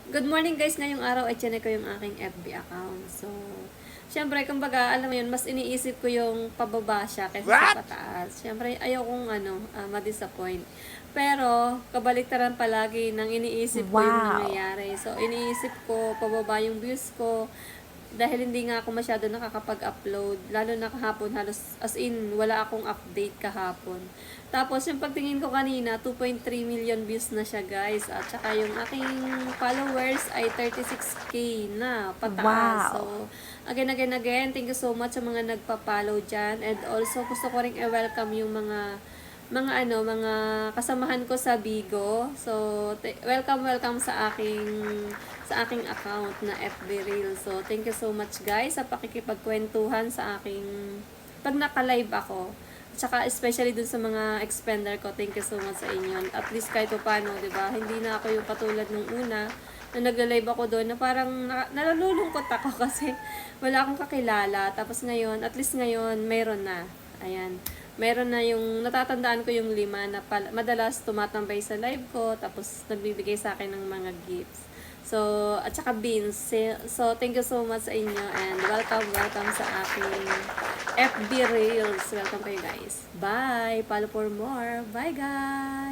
Good morning guys, ngayong araw ay chinek ko yung aking FB account. So, syempre, kumbaga, alam mo yun, mas iniisip ko yung pababa siya kaysa sa pataas. Syempre, ayaw kong ma-disappoint. Pero, kabaliktaran palagi ng iniisip ko yung Wow. nangyayari. So, iniisip ko, pababa yung views ko, dahil hindi nga ako masyado nakakapag-upload, lalo na kahapon, halos as in, wala akong update kahapon. Tapos, yung pagtingin ko kanina, 2.3 million views na siya guys. At saka yung aking followers ay 36k na pataas. Wow. So, again, thank you so much sa mga nagpa-follow dyan. And also, gusto ko rin i-welcome yung mga kasamahan ko sa Bigo. So, welcome sa aking account na FB Reel. So, thank you so much guys sa pakikipagkwentuhan sa aking pag naka-live ako. Tsaka especially dun sa mga expender ko, thank you so much sa inyo. At least kahit pa paano, 'di ba? Hindi na ako yung katulad nung una na nagla-live ako doon na parang nalulungkot ako kasi wala akong kakilala. Tapos ngayon, at least ngayon, meron na. Ayan. Meron na yung, natatandaan ko yung 5 na madalas tumatambay sa live ko, tapos nagbibigay sa akin ng mga gifts. So, at saka beans. So, thank you so much sa inyo and welcome sa aking FB Reels. Welcome kayo guys. Bye! Follow for more. Bye guys!